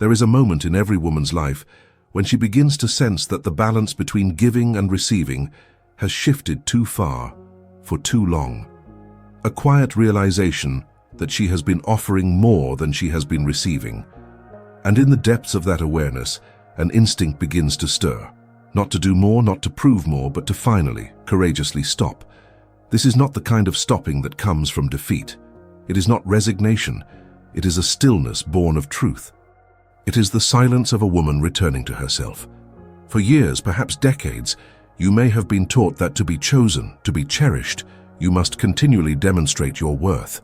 There is a moment in every woman's life when she begins to sense that the balance between giving and receiving has shifted too far for too long. A quiet realization that she has been offering more than she has been receiving. And in the depths of that awareness, an instinct begins to stir. Not to do more, not to prove more, but to finally, courageously stop. This is not the kind of stopping that comes from defeat. It is not resignation. It is a stillness born of truth. It is the silence of a woman returning to herself. For years, perhaps decades, you may have been taught that to be chosen, to be cherished, you must continually demonstrate your worth.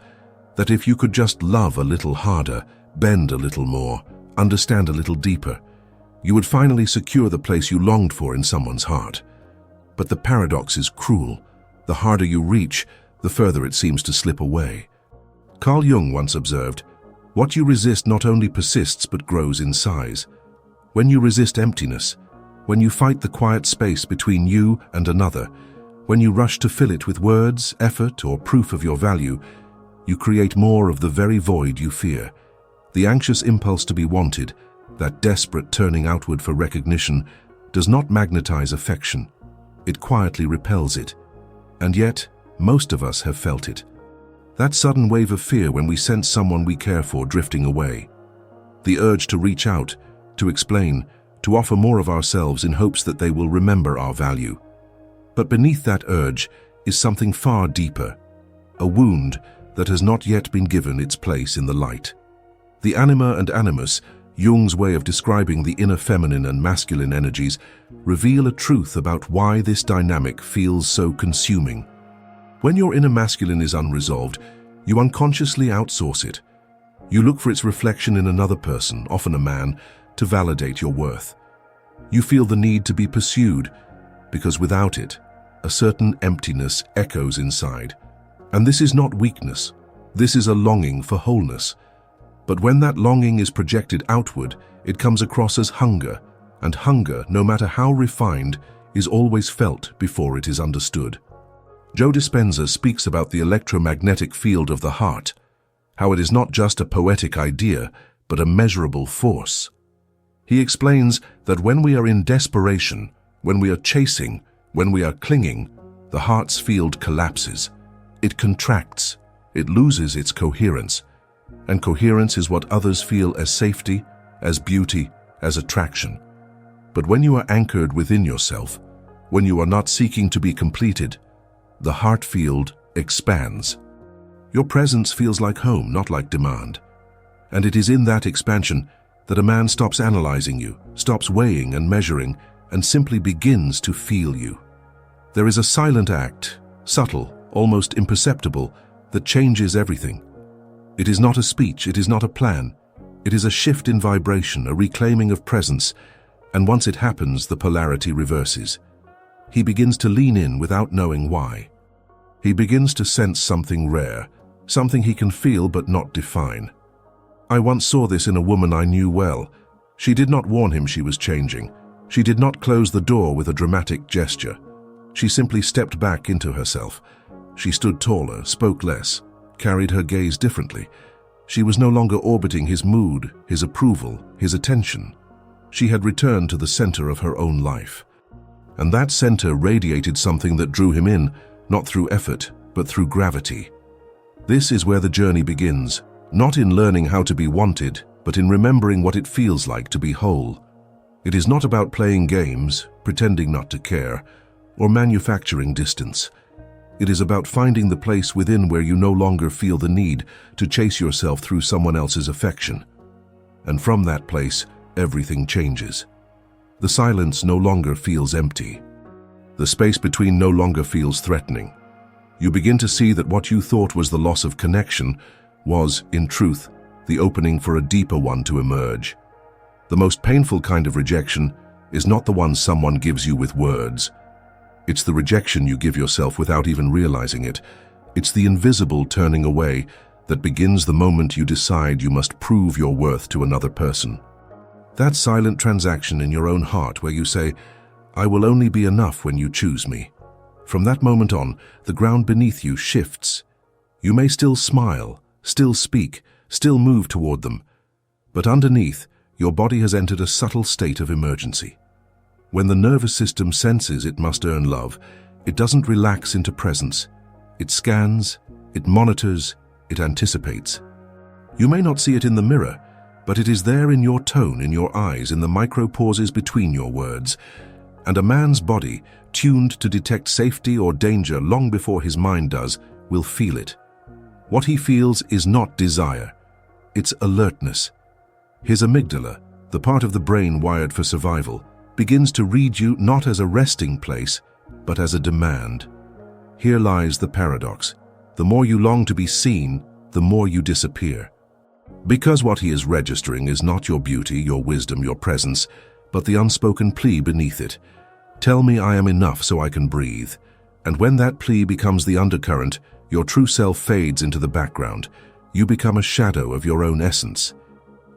That if you could just love a little harder, bend a little more, understand a little deeper, you would finally secure the place you longed for in someone's heart. But the paradox is cruel. The harder you reach, the further it seems to slip away. Carl Jung once observed, "What you resist not only persists but grows in size." When you resist emptiness, when you fight the quiet space between you and another, when you rush to fill it with words, effort, or proof of your value, you create more of the very void you fear. The anxious impulse to be wanted, that desperate turning outward for recognition, does not magnetize affection. It quietly repels it. And yet, most of us have felt it. That sudden wave of fear when we sense someone we care for drifting away. The urge to reach out, to explain, to offer more of ourselves in hopes that they will remember our value. But beneath that urge is something far deeper, a wound that has not yet been given its place in the light. The anima and animus, Jung's way of describing the inner feminine and masculine energies, reveal a truth about why this dynamic feels so consuming. When your inner masculine is unresolved, you unconsciously outsource it. You look for its reflection in another person, often a man, to validate your worth. You feel the need to be pursued, because without it, a certain emptiness echoes inside. And this is not weakness. This is a longing for wholeness. But when that longing is projected outward, it comes across as hunger, and hunger, no matter how refined, is always felt before it is understood. Joe Dispenza speaks about the electromagnetic field of the heart, how it is not just a poetic idea, but a measurable force. He explains that when we are in desperation, when we are chasing, when we are clinging, the heart's field collapses. It contracts, it loses its coherence. And coherence is what others feel as safety, as beauty, as attraction. But when you are anchored within yourself, when you are not seeking to be completed, the heart field expands. Your presence feels like home, not like demand. And it is in that expansion that a man stops analyzing you, stops weighing and measuring, and simply begins to feel you. There is a silent act, subtle, almost imperceptible, that changes everything. It is not a speech, it is not a plan. It is a shift in vibration, a reclaiming of presence, and once it happens, the polarity reverses. He begins to lean in without knowing why. He begins to sense something rare, something he can feel but not define. I once saw this in a woman I knew well. She did not warn him she was changing. She did not close the door with a dramatic gesture. She simply stepped back into herself. She stood taller, spoke less, carried her gaze differently. She was no longer orbiting his mood, his approval, his attention. She had returned to the center of her own life. And that center radiated something that drew him in, not through effort, but through gravity. This is where the journey begins, not in learning how to be wanted, but in remembering what it feels like to be whole. It is not about playing games, pretending not to care, or manufacturing distance. It is about finding the place within where you no longer feel the need to chase yourself through someone else's affection. And from that place, everything changes. The silence no longer feels empty. The space between no longer feels threatening. You begin to see that what you thought was the loss of connection was, in truth, the opening for a deeper one to emerge. The most painful kind of rejection is not the one someone gives you with words. It's the rejection you give yourself without even realizing it. It's the invisible turning away that begins the moment you decide you must prove your worth to another person. That silent transaction in your own heart where you say, "I will only be enough when you choose me." From that moment on, the ground beneath you shifts. You may still smile, still speak, still move toward them, but underneath, your body has entered a subtle state of emergency. When the nervous system senses it must earn love, it doesn't relax into presence. It scans, it monitors, it anticipates. You may not see it in the mirror, but it is there in your tone, in your eyes, in the micro-pauses between your words. And a man's body, tuned to detect safety or danger long before his mind does, will feel it. What he feels is not desire, it's alertness. His amygdala, the part of the brain wired for survival, begins to read you not as a resting place, but as a demand. Here lies the paradox. The more you long to be seen, the more you disappear. Because what he is registering is not your beauty, your wisdom, your presence, but the unspoken plea beneath it. Tell me I am enough so I can breathe. And when that plea becomes the undercurrent, your true self fades into the background. You become a shadow of your own essence.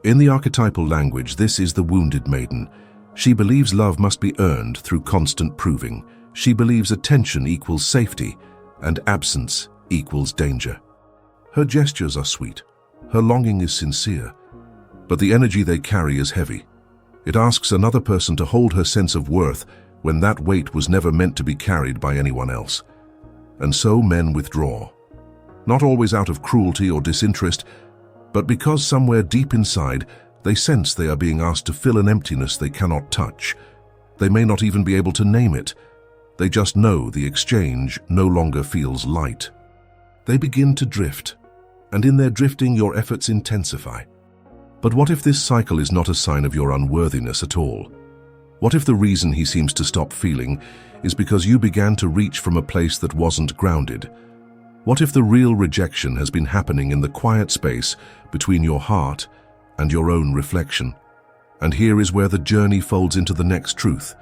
In the archetypal language, this is the wounded maiden. She believes love must be earned through constant proving. She believes attention equals safety, and absence equals danger. Her gestures are sweet. Her longing is sincere. But the energy they carry is heavy. It asks another person to hold her sense of worth when that weight was never meant to be carried by anyone else. And so men withdraw. Not always out of cruelty or disinterest, but because somewhere deep inside they sense they are being asked to fill an emptiness they cannot touch. They may not even be able to name it. They just know the exchange no longer feels light. They begin to drift, and in their drifting your efforts intensify. But what if this cycle is not a sign of your unworthiness at all? What if the reason he seems to stop feeling is because you began to reach from a place that wasn't grounded? What if the real rejection has been happening in the quiet space between your heart and your own reflection? And here is where the journey folds into the next truth,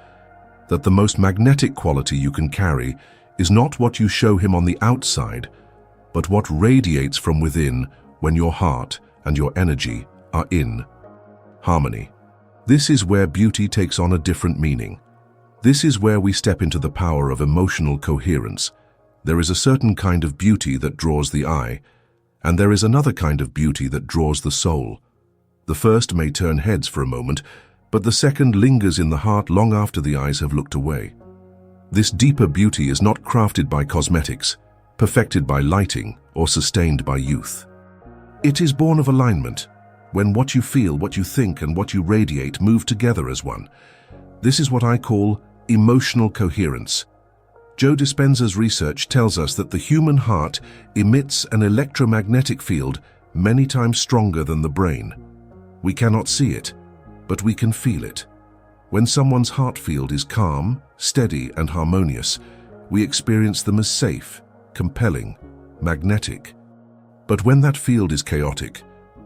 that the most magnetic quality you can carry is not what you show him on the outside, but what radiates from within when your heart and your energy are in harmony. This is where beauty takes on a different meaning. This is where we step into the power of emotional coherence. There is a certain kind of beauty that draws the eye, and there is another kind of beauty that draws the soul. The first may turn heads for a moment, but the second lingers in the heart long after the eyes have looked away. This deeper beauty is not crafted by cosmetics, perfected by lighting, or sustained by youth. It is born of alignment, when what you feel, what you think, and what you radiate move together as one. This is what I call emotional coherence. Joe Dispenza's research tells us that the human heart emits an electromagnetic field many times stronger than the brain. We cannot see it, but we can feel it. When someone's heart field is calm, steady, and harmonious, we experience them as safe, compelling, magnetic. But when that field is chaotic,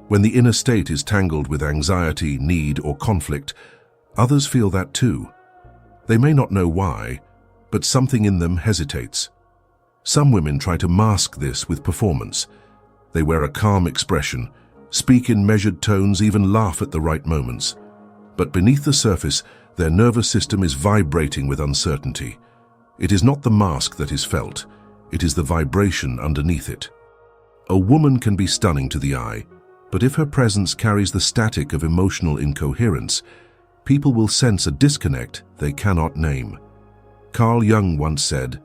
when the inner state is tangled with anxiety, need, or conflict, others feel that too. They may not know why, but something in them hesitates. Some women try to mask this with performance. They wear a calm expression, speak in measured tones, even laugh at the right moments. But beneath the surface, their nervous system is vibrating with uncertainty. It is not the mask that is felt, it is the vibration underneath it. A woman can be stunning to the eye, but if her presence carries the static of emotional incoherence, people will sense a disconnect they cannot name. Carl Jung once said,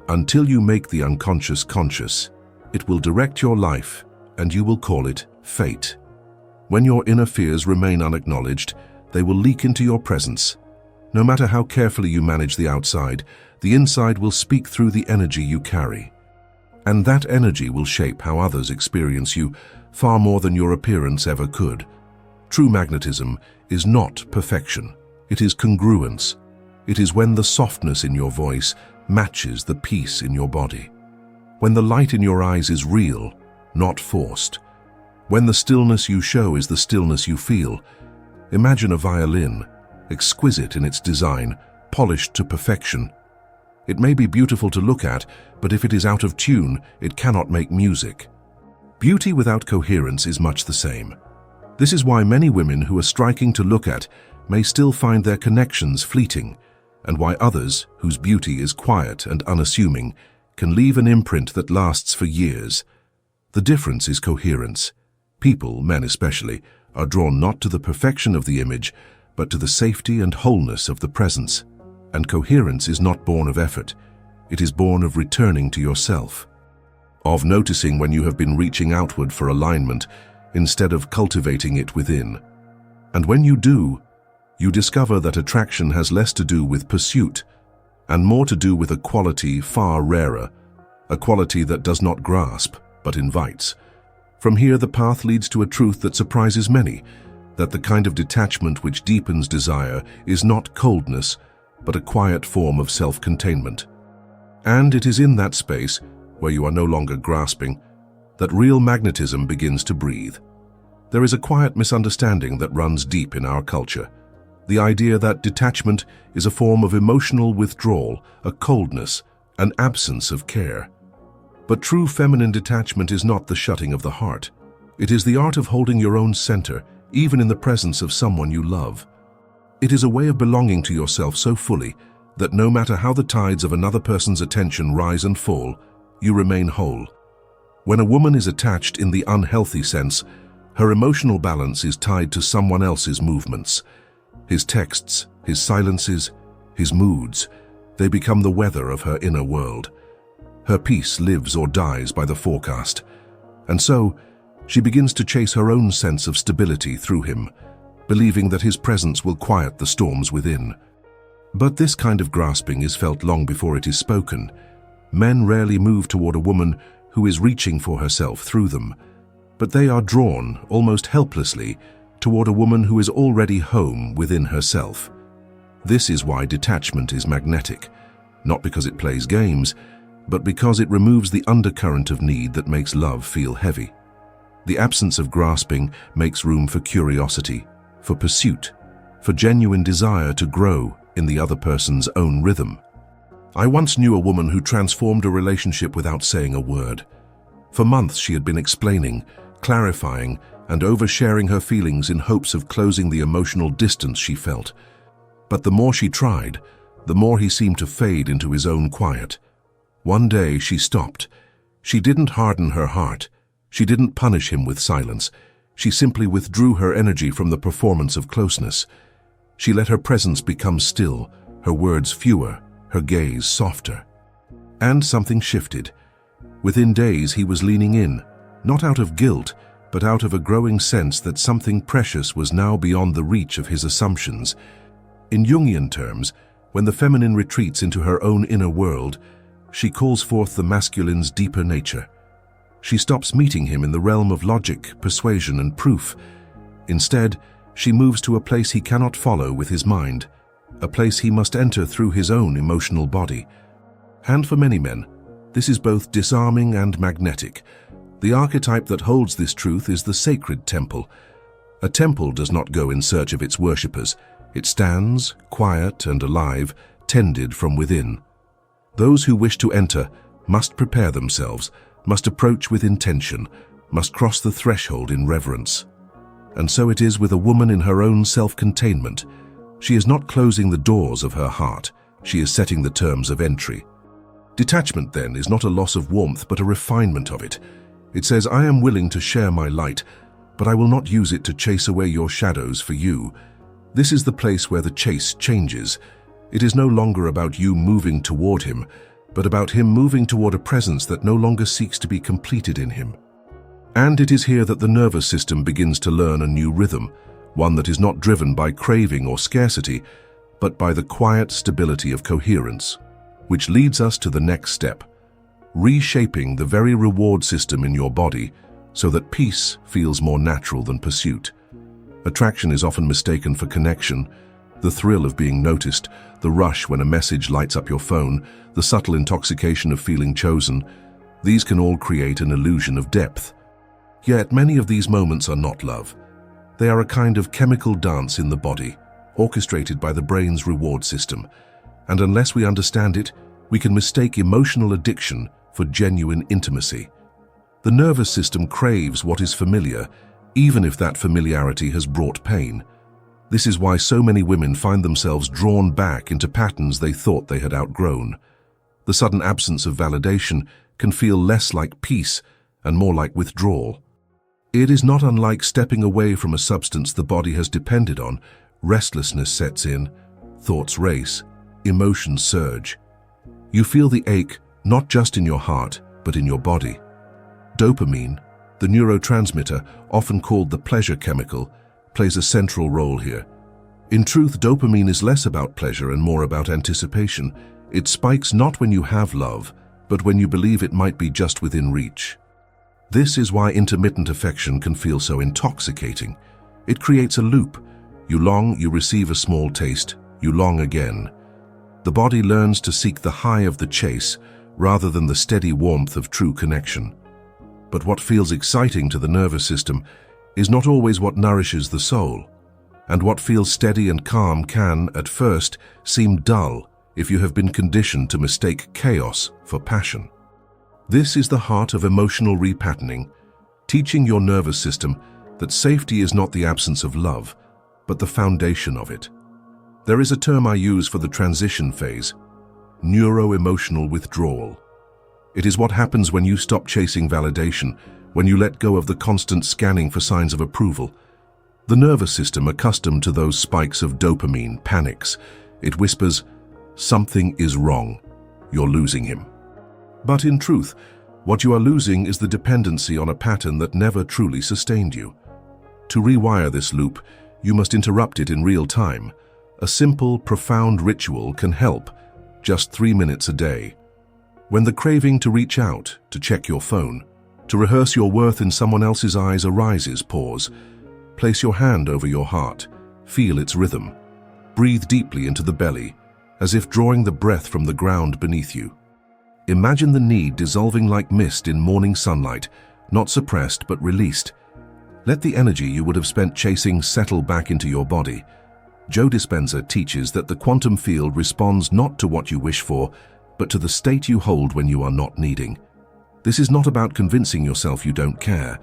"Until you make the unconscious conscious, it will direct your life, and you will call it fate." When your inner fears remain unacknowledged, they will leak into your presence. No matter how carefully you manage the outside, the inside will speak through the energy you carry. And that energy will shape how others experience you far more than your appearance ever could. True magnetism is not perfection, it is congruence. It is when the softness in your voice matches the peace in your body. When the light in your eyes is real, not forced. When the stillness you show is the stillness you feel. Imagine a violin, exquisite in its design, polished to perfection. It may be beautiful to look at, but if it is out of tune, it cannot make music. Beauty without coherence is much the same. This is why many women who are striking to look at may still find their connections fleeting, and why others, whose beauty is quiet and unassuming, can leave an imprint that lasts for years. The difference is coherence. People, men especially, are drawn not to the perfection of the image, but to the safety and wholeness of the presence. And coherence is not born of effort. It is born of returning to yourself, of noticing when you have been reaching outward for alignment instead of cultivating it within. And when you do, you discover that attraction has less to do with pursuit and more to do with a quality far rarer, a quality that does not grasp, but invites. From here, the path leads to a truth that surprises many, that the kind of detachment which deepens desire is not coldness, but a quiet form of self-containment. And it is in that space, where you are no longer grasping, that real magnetism begins to breathe. There is a quiet misunderstanding that runs deep in our culture. The idea that detachment is a form of emotional withdrawal, a coldness, an absence of care. But true feminine detachment is not the shutting of the heart. It is the art of holding your own center, even in the presence of someone you love. It is a way of belonging to yourself so fully that no matter how the tides of another person's attention rise and fall, you remain whole. When a woman is attached in the unhealthy sense, her emotional balance is tied to someone else's movements. His texts, his silences, his moods, they become the weather of her inner world. Her peace lives or dies by the forecast. And so, she begins to chase her own sense of stability through him, believing that his presence will quiet the storms within. But this kind of grasping is felt long before it is spoken. Men rarely move toward a woman who is reaching for herself through them, but they are drawn, almost helplessly, toward a woman who is already home within herself. This is why detachment is magnetic, not because it plays games, but because it removes the undercurrent of need that makes love feel heavy. The absence of grasping makes room for curiosity, for pursuit, for genuine desire to grow in the other person's own rhythm. I once knew a woman who transformed a relationship without saying a word. For months she had been explaining, clarifying, and oversharing her feelings in hopes of closing the emotional distance she felt. But the more she tried, the more he seemed to fade into his own quiet. One day she stopped. She didn't harden her heart. She didn't punish him with silence. She simply withdrew her energy from the performance of closeness. She let her presence become still, her words fewer, her gaze softer. And something shifted. Within days he was leaning in, not out of guilt, but out of a growing sense that something precious was now beyond the reach of his assumptions. In Jungian terms, when the feminine retreats into her own inner world, she calls forth the masculine's deeper nature. She stops meeting him in the realm of logic, persuasion, and proof. Instead, she moves to a place he cannot follow with his mind, a place he must enter through his own emotional body. And for many men, this is both disarming and magnetic. The archetype that holds this truth is the sacred temple. A temple does not go in search of its worshippers. It stands, quiet and alive, tended from within. Those who wish to enter must prepare themselves, must approach with intention, must cross the threshold in reverence. And so it is with a woman in her own self-containment. She is not closing the doors of her heart, she is setting the terms of entry. Detachment, then, is not a loss of warmth, but a refinement of it. It says, I am willing to share my light, but I will not use it to chase away your shadows for you. This is the place where the chase changes. It is no longer about you moving toward him, but about him moving toward a presence that no longer seeks to be completed in him. And it is here that the nervous system begins to learn a new rhythm, one that is not driven by craving or scarcity, but by the quiet stability of coherence, which leads us to the next step, reshaping the very reward system in your body so that peace feels more natural than pursuit. Attraction is often mistaken for connection. The thrill of being noticed, the rush when a message lights up your phone, the subtle intoxication of feeling chosen, these can all create an illusion of depth. Yet many of these moments are not love. They are a kind of chemical dance in the body, orchestrated by the brain's reward system. And unless we understand it, we can mistake emotional addiction for genuine intimacy. The nervous system craves what is familiar, even if that familiarity has brought pain. This is why so many women find themselves drawn back into patterns they thought they had outgrown. The sudden absence of validation can feel less like peace and more like withdrawal. It is not unlike stepping away from a substance the body has depended on. Restlessness sets in, thoughts race, emotions surge. You feel the ache not just in your heart, but in your body. Dopamine, the neurotransmitter, often called the pleasure chemical, plays a central role here. In truth, dopamine is less about pleasure and more about anticipation. It spikes not when you have love, but when you believe it might be just within reach. This is why intermittent affection can feel so intoxicating. It creates a loop. You long, you receive a small taste, you long again. The body learns to seek the high of the chase rather than the steady warmth of true connection. But what feels exciting to the nervous system is not always what nourishes the soul. And what feels steady and calm can, at first, seem dull if you have been conditioned to mistake chaos for passion. This is the heart of emotional repatterning, teaching your nervous system that safety is not the absence of love, but the foundation of it. There is a term I use for the transition phase: neuro-emotional withdrawal. It is what happens when you stop chasing validation, when you let go of the constant scanning for signs of approval. The nervous system, accustomed to those spikes of dopamine, panics. It whispers, "Something is wrong. You're losing him." But in truth, what you are losing is the dependency on a pattern that never truly sustained you. To rewire this loop, you must interrupt it in real time. A simple, profound ritual can help, just 3 minutes a day. When the craving to reach out, to check your phone, to rehearse your worth in someone else's eyes arises, pause. Place your hand over your heart. Feel its rhythm. Breathe deeply into the belly, as if drawing the breath from the ground beneath you. Imagine the need dissolving like mist in morning sunlight, not suppressed but released. Let the energy you would have spent chasing settle back into your body. Joe Dispenza teaches that the quantum field responds not to what you wish for, but to the state you hold when you are not needing. This is not about convincing yourself you don't care.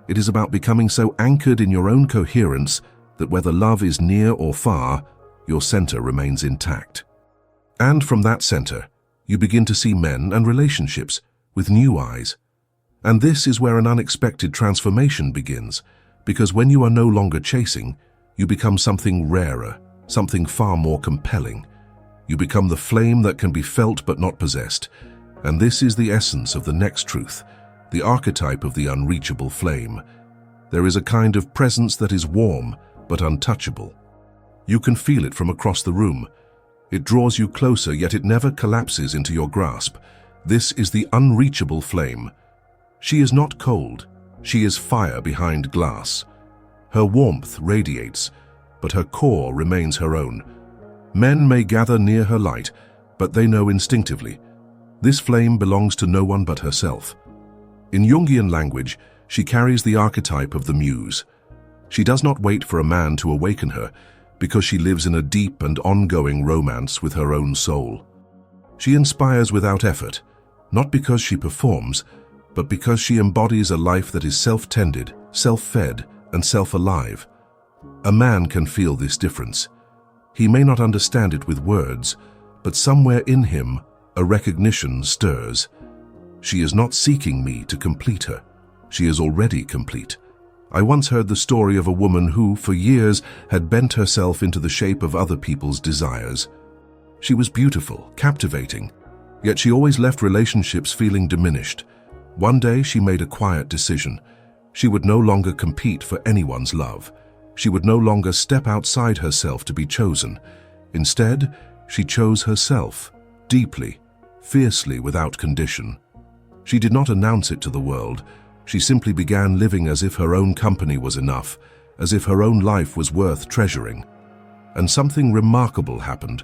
It is about becoming so anchored in your own coherence that whether love is near or far, your center remains intact. And from that center, you begin to see men and relationships with new eyes. And this is where an unexpected transformation begins, because when you are no longer chasing, you become something rarer, something far more compelling. You become the flame that can be felt but not possessed. And this is the essence of the next truth, the archetype of the unreachable flame. There is a kind of presence that is warm but untouchable. You can feel it from across the room. It draws you closer, yet it never collapses into your grasp. This is the unreachable flame. She is not cold. She is fire behind glass. Her warmth radiates, but her core remains her own. Men may gather near her light, but they know instinctively, this flame belongs to no one but herself. In Jungian language, she carries the archetype of the muse. She does not wait for a man to awaken her, because she lives in a deep and ongoing romance with her own soul. She inspires without effort, not because she performs, but because she embodies a life that is self-tended, self-fed, and self-alive. A man can feel this difference. He may not understand it with words, but somewhere in him, a recognition stirs. She is not seeking me to complete her. She is already complete. I once heard the story of a woman who, for years, had bent herself into the shape of other people's desires. She was beautiful, captivating, yet she always left relationships feeling diminished. One day she made a quiet decision. She would no longer compete for anyone's love. She would no longer step outside herself to be chosen. Instead, she chose herself, deeply, fiercely, without condition. She did not announce it to the world. She simply began living as if her own company was enough, as if her own life was worth treasuring. And something remarkable happened.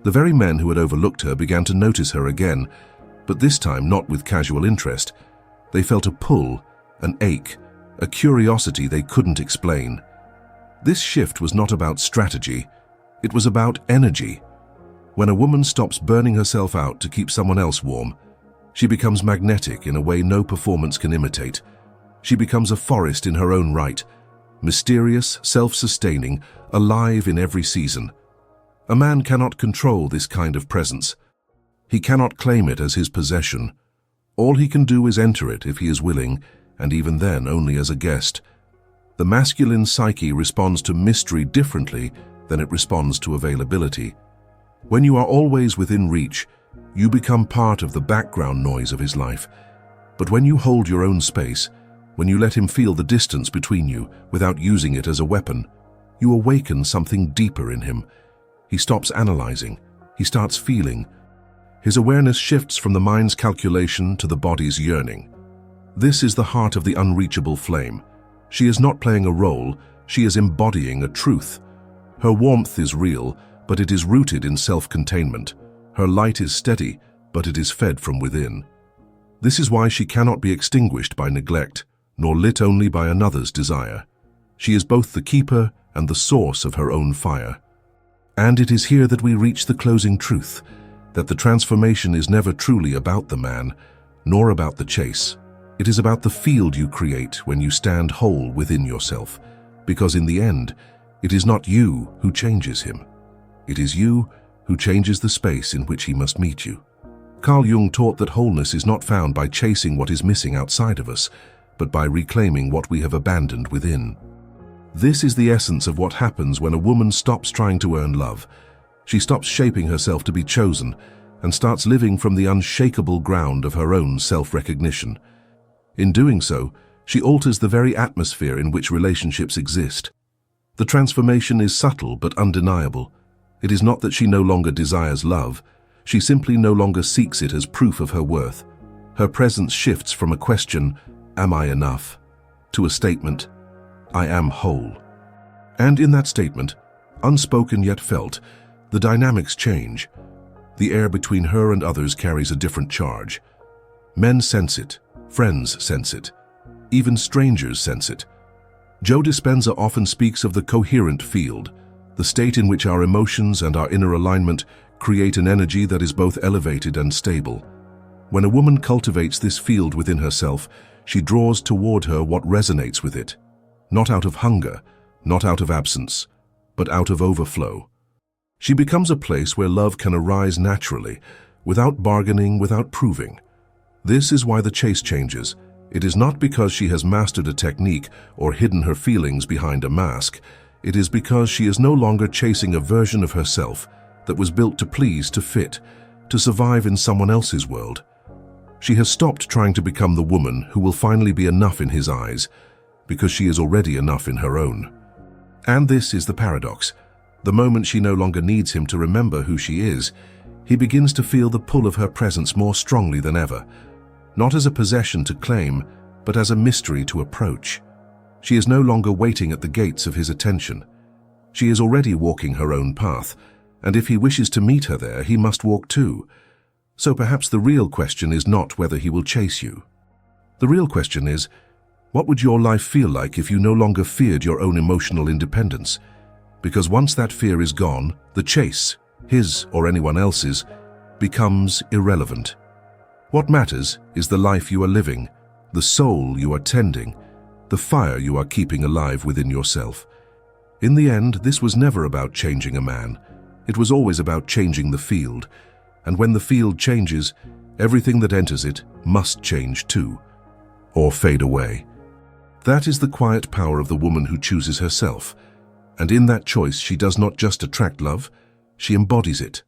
The very men who had overlooked her began to notice her again, but this time not with casual interest. They felt a pull, an ache, a curiosity they couldn't explain. This shift was not about strategy, it was about energy. When a woman stops burning herself out to keep someone else warm, she becomes magnetic in a way no performance can imitate. She becomes a forest in her own right, mysterious, self-sustaining, alive in every season. A man cannot control this kind of presence. He cannot claim it as his possession. All he can do is enter it if he is willing, and even then only as a guest. The masculine psyche responds to mystery differently than it responds to availability. When you are always within reach, you become part of the background noise of his life. But when you hold your own space, when you let him feel the distance between you without using it as a weapon, you awaken something deeper in him. He stops analyzing. He starts feeling. His awareness shifts from the mind's calculation to the body's yearning. This is the heart of the unreachable flame. She is not playing a role, she is embodying a truth. Her warmth is real, but it is rooted in self-containment. Her light is steady, but it is fed from within. This is why she cannot be extinguished by neglect, nor lit only by another's desire. She is both the keeper and the source of her own fire. And it is here that we reach the closing truth, that the transformation is never truly about the man, nor about the chase. It is about the field you create when you stand whole within yourself, because in the end, it is not you who changes him. It is you who changes the space in which he must meet you. Carl Jung taught that wholeness is not found by chasing what is missing outside of us, but by reclaiming what we have abandoned within. This is the essence of what happens when a woman stops trying to earn love. She stops shaping herself to be chosen and starts living from the unshakable ground of her own self-recognition. In doing so, she alters the very atmosphere in which relationships exist. The transformation is subtle but undeniable. It is not that she no longer desires love. She simply no longer seeks it as proof of her worth. Her presence shifts from a question, "Am I enough?" to a statement, "I am whole." And in that statement, unspoken yet felt, the dynamics change. The air between her and others carries a different charge. Men sense it. Friends sense it. Even strangers sense it. Joe Dispenza often speaks of the coherent field, the state in which our emotions and our inner alignment create an energy that is both elevated and stable. When a woman cultivates this field within herself, she draws toward her what resonates with it, not out of hunger, not out of absence, but out of overflow. She becomes a place where love can arise naturally, without bargaining, without proving. This is why the chase changes. It is not because she has mastered a technique or hidden her feelings behind a mask. It is because she is no longer chasing a version of herself that was built to please, to fit, to survive in someone else's world. She has stopped trying to become the woman who will finally be enough in his eyes, because she is already enough in her own. And this is the paradox. The moment she no longer needs him to remember who she is, he begins to feel the pull of her presence more strongly than ever. Not as a possession to claim, but as a mystery to approach. She is no longer waiting at the gates of his attention. She is already walking her own path, and if he wishes to meet her there, he must walk too. So perhaps the real question is not whether he will chase you. The real question is, what would your life feel like if you no longer feared your own emotional independence? Because once that fear is gone, the chase, his or anyone else's, becomes irrelevant. What matters is the life you are living, the soul you are tending, the fire you are keeping alive within yourself. In the end, this was never about changing a man. It was always about changing the field. And when the field changes, everything that enters it must change too, or fade away. That is the quiet power of the woman who chooses herself. And in that choice, she does not just attract love, she embodies it.